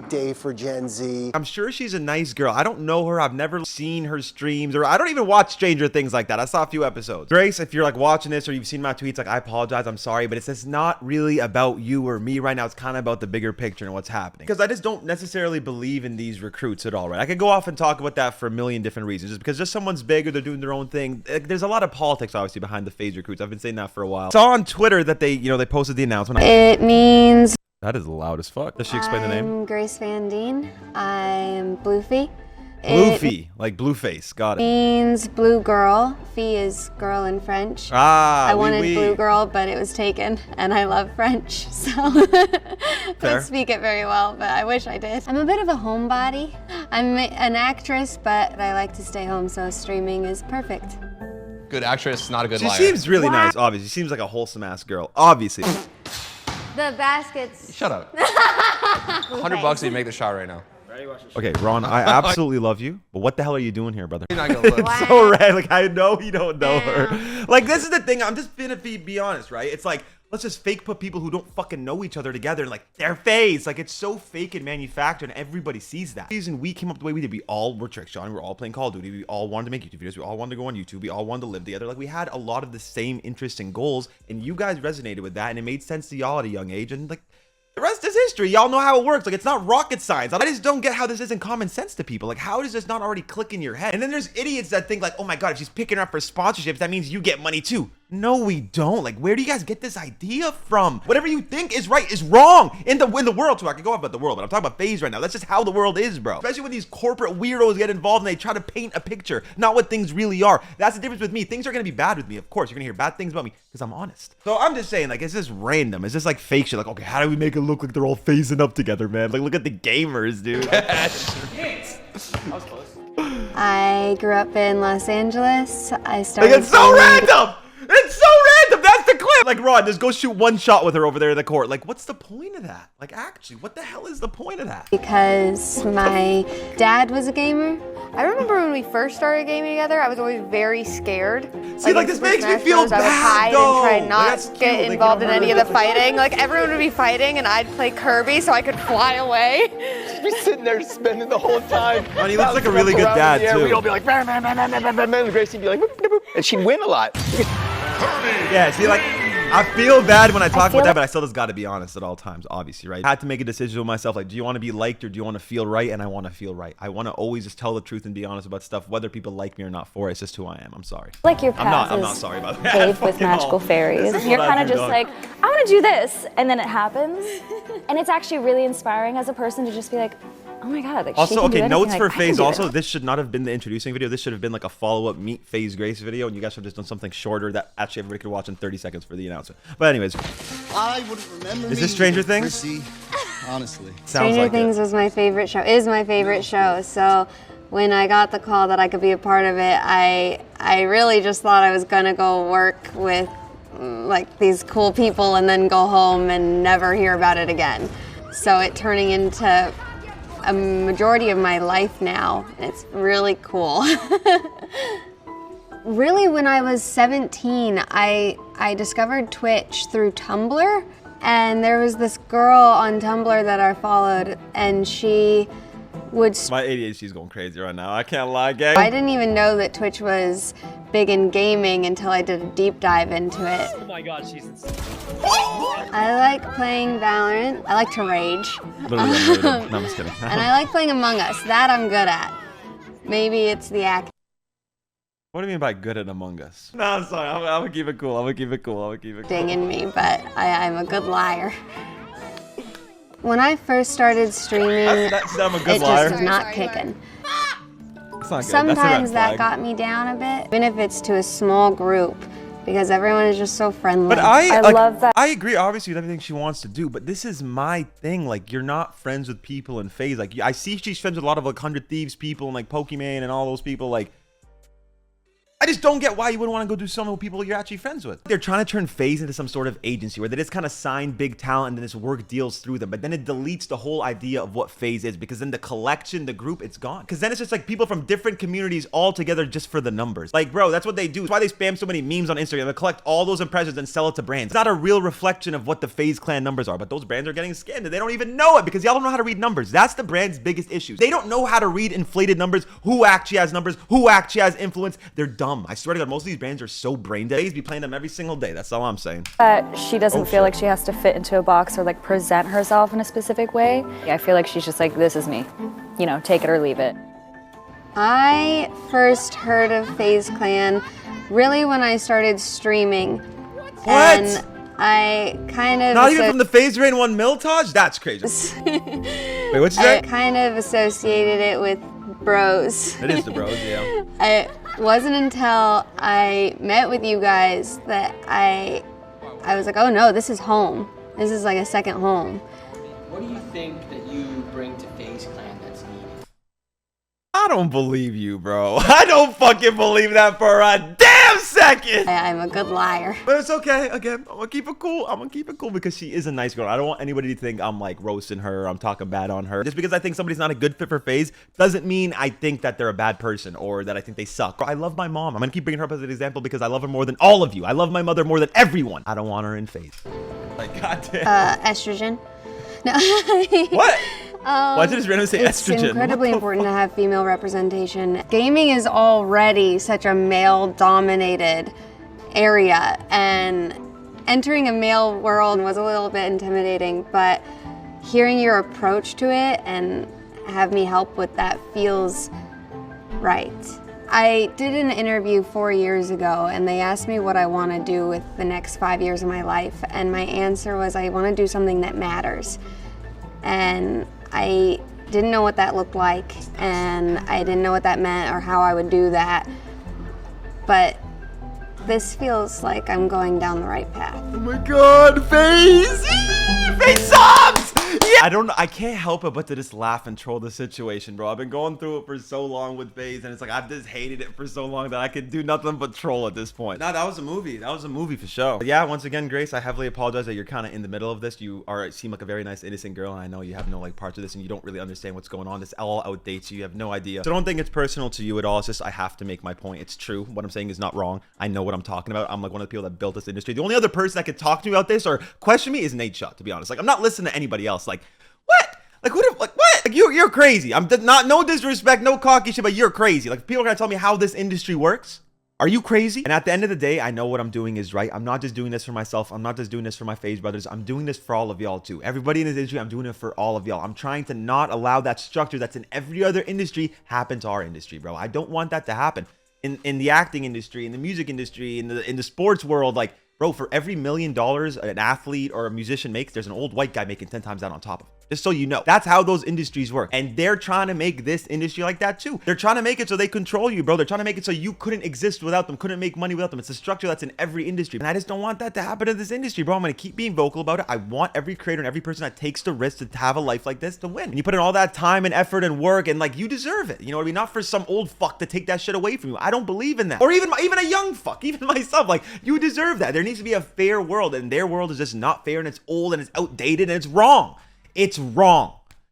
day for Gen Z. I'm sure she's a nice girl. I don't know her. I've never seen her streams, or I don't even watch Stranger Things like that. I saw a few episodes. Grace, if you're like watching this or you've seen my tweets, like, I apologize, I'm sorry, but it's just not really about you or me right now. It's kind of about the bigger picture and what's happening. Because I just don't necessarily believe in these recruits at all, right? I could go off and talk about that for a million different reasons. Just because just someone's big or they're doing their own thing. There's a lot of politics, obviously, behind the FaZe recruits. I've been saying that for a while. Saw on Twitter that they posted the announcement. It means... That is loud as fuck. Does she explain the name? I'm Grace Van Dien. I'm Bluefy. Bluefy, like Blueface. Got it. Means blue girl. Fee is girl in French. Ah, I wanted blue girl, but it was taken, and I love French, so don't speak it very well, but I wish I did. I'm a bit of a homebody. I'm an actress, but I like to stay home, so streaming is perfect. Good actress, not a good liar. She seems really nice, obviously. She seems like a wholesome ass girl, obviously. The baskets. Shut up. $100 if you make the shot right now. Okay, Ron, I absolutely love you, but what the hell are you doing here, brother? You're not gonna look. It's so red. Like, I know you don't know her. Like, this is the thing. I'm just gonna be honest, right? It's like, let's just fake put people who don't fucking know each other together, like, their FaZe. Like, it's so fake and manufactured, and everybody sees that. The reason we came up the way we did, we all were Trick Sean, we were all playing Call of Duty, we all wanted to make YouTube videos, we all wanted to go on YouTube, we all wanted to live together. Like, we had a lot of the same interests and goals, and you guys resonated with that, and it made sense to y'all at a young age, and like, the rest is history. Y'all know how it works. Like, it's not rocket science. I just don't get how this isn't common sense to people. Like, how does this not already click in your head? And then there's idiots that think like, oh my God, if she's picking her up for sponsorships, that means you get money too. No, we don't. Like, where do you guys get this idea from? Whatever you think is right is wrong in the world too. I could go off about the world, but I'm talking about FaZe right now. That's just how the world is, bro. Especially when these corporate weirdos get involved and they try to paint a picture, not what things really are. That's the difference with me. Things are gonna be bad with me. Of course, you're gonna hear bad things about me because I'm honest. So I'm just saying, like, is this random? Is this like fake shit? Like, okay, how do we make it look like they're all phasing up together, man? Like, look at the gamers, dude. I grew up in Los Angeles. I started. Like, it's so random. It's so random. That's the clip. Like, Ron, just go shoot one shot with her over there in the court. Like, what's the point of that? Like, actually, what the hell is the point of that? Because my dad was a gamer. I remember when we first started gaming together, I was always very scared. See, like this makes me feel bad, I would hide though. and try not to get involved in any of the fighting. Like, everyone would be fighting, and I'd play Kirby so I could fly away. She'd be sitting there spinning the whole time. And he looks like a really good dad, too. We'd all be like, bam, bam, bam, bam, bam, bam, and Gracie'd be like, boop, boop, boop, and she'd win a lot. Yeah, see, like, I feel bad when I talk about that, but I still just got to be honest at all times, obviously, right? I had to make a decision with myself, like, do you want to be liked or do you want to feel right? And I want to feel right. I want to always just tell the truth and be honest about stuff, whether people like me or not for it. It's just who I am. I'm sorry. Like, your path I'm not sorry about that. paved with magical fairies. You're kind of just like, I want to do this, and then it happens. And it's actually really inspiring as a person to just be like, oh my God. Like, also, okay, notes for like, FaZe. Also, this should not have been the introducing video. This should have been like a follow-up Meet FaZe Grace video, and you guys should have just done something shorter that actually everybody could watch in 30 seconds for the announcement. But anyways, I wouldn't remember. Is this Stranger Things? Chrissy, honestly. Stranger Things was my favorite show. Is my favorite show. So when I got the call that I could be a part of it, I really just thought I was gonna go work with like these cool people and then go home and never hear about it again. So it turning into a majority of my life now. It's really cool. Really, when I was 17, I discovered Twitch through Tumblr, and there was this girl on Tumblr that I followed, and she would... My ADHD's going crazy right now. I can't lie, gang. I didn't even know that Twitch was big in gaming until I did a deep dive into it. Oh my God, she's insane. I like playing Valorant. I like to rage. Literally unrated. No, I'm just kidding. And I like playing Among Us. That I'm good at. Maybe it's the act. What do you mean by good at Among Us? No, I'm sorry. I'm gonna keep it cool. I'm gonna keep it cool. Ding in me, but I'm a good liar. When I first started streaming, I'm a good it liar. just was not kicking. It's not good. Sometimes that got me down a bit, even if it's to a small group, because everyone is just so friendly. But I love that. I agree, obviously, with everything she wants to do, but this is my thing. Like, you're not friends with people in FaZe. Like, I see she's friends with a lot of, like, 100 Thieves people and, like, Pokemon and all those people. Like, just don't get why you wouldn't want to go do something with people you're actually friends with. They're trying to turn FaZe into some sort of agency where they just kind of sign big talent and then this work deals through them. But then it deletes the whole idea of what FaZe is, because then the collection, the group, it's gone. Because then it's just like people from different communities all together just for the numbers. Like, bro, that's what they do. That's why they spam so many memes on Instagram. They collect all those impressions and sell it to brands. It's not a real reflection of what the FaZe clan numbers are, but those brands are getting scammed and they don't even know it because y'all don't know how to read numbers. That's the brand's biggest issue. They don't know how to read inflated numbers, who actually has numbers, who actually has influence. They're dumb. I swear to God, most of these brands are so brain dead. FaZe be playing them every single day. That's all I'm saying. She doesn't feel like she has to fit into a box or like present herself in a specific way. I feel like she's just like, this is me. You know, take it or leave it. I first heard of FaZe Clan really when I started streaming. What? And I kind of... Not even from the FaZe Rain 1 Miltage? That's crazy. Wait, what'd you say? I kind of associated it with bros. It is the bros, yeah. It wasn't until I met with you guys that I was like, oh no, this is home. This is like a second home. What do you think that you bring to FaZe Clan that's needed? I don't believe you, bro. I don't fucking believe that for a damn second. I'm a good liar. But it's okay. Again, I'm gonna keep it cool. I'm gonna keep it cool because she is a nice girl. I don't want anybody to think I'm like roasting her, I'm talking bad on her. Just because I think somebody's not a good fit for FaZe doesn't mean I think that they're a bad person or that I think they suck. I love my mom. I'm gonna keep bringing her up as an example because I love her more than all of you. I love my mother more than everyone. I don't want her in FaZe. Like, goddamn. Estrogen. No. What? Why did this randomly say It's estrogen? incredibly important to have female representation. Gaming is already such a male-dominated area, and entering a male world was a little bit intimidating, but hearing your approach to it and have me help with that feels right. I did an interview 4 years ago, and they asked me what I want to do with the next 5 years of my life, and my answer was I want to do something that matters. And I didn't know what that looked like, and I didn't know what that meant or how I would do that, but this feels like I'm going down the right path. Oh my God, FaZe! FaZe subs! Yeah. I can't help it but to just laugh and troll the situation, bro. I've been going through it for so long with FaZe, and it's like I've just hated it for so long that I could do nothing but troll at this point. No, that was a movie. That was a movie for sure. But yeah, once again, Grace, I heavily apologize that you're kind of in the middle of this. You seem like a very nice, innocent girl, and I know you have no like parts of this, and you don't really understand what's going on. This all outdates you. You have no idea. So don't think it's personal to you at all. It's just I have to make my point. It's true. What I'm saying is not wrong. I know what I'm talking about. I'm like one of the people that built this industry. The only other person that could talk to me about this or question me is Nate Shot, to be honest. Like, I'm not listening to anybody else. Like, what? Like, who? Like, what? Like, you're crazy. I'm not, no disrespect, no cocky shit, but you're crazy. Like, people are gonna tell me how this industry works. Are you crazy? And at the end of the day, I know what I'm doing is right. I'm not just doing this for myself. I'm not just doing this for my FaZe brothers. I'm doing this for all of y'all too. Everybody in this industry, I'm doing it for all of y'all. I'm trying to not allow that structure that's in every other industry happen to our industry, bro. I don't want that to happen. In the acting industry, in the music industry, in the sports world, like, bro, for every $1 million an athlete or a musician makes, there's an old white guy making 10 times that on top of it. Just so you know, that's how those industries work. And they're trying to make this industry like that too. They're trying to make it so they control you, bro. They're trying to make it so you couldn't exist without them, couldn't make money without them. It's a structure that's in every industry. And I just don't want that to happen in this industry, bro. I'm going to keep being vocal about it. I want every creator and every person that takes the risk to have a life like this to win. And you put in all that time and effort and work, and like, you deserve it. You know what I mean? Not for some old fuck to take that shit away from you. I don't believe in that. Or even a young fuck, even myself. Like, you deserve that. There needs to be a fair world, and their world is just not fair, and it's old, and it's outdated, and it's wrong. It's wrong.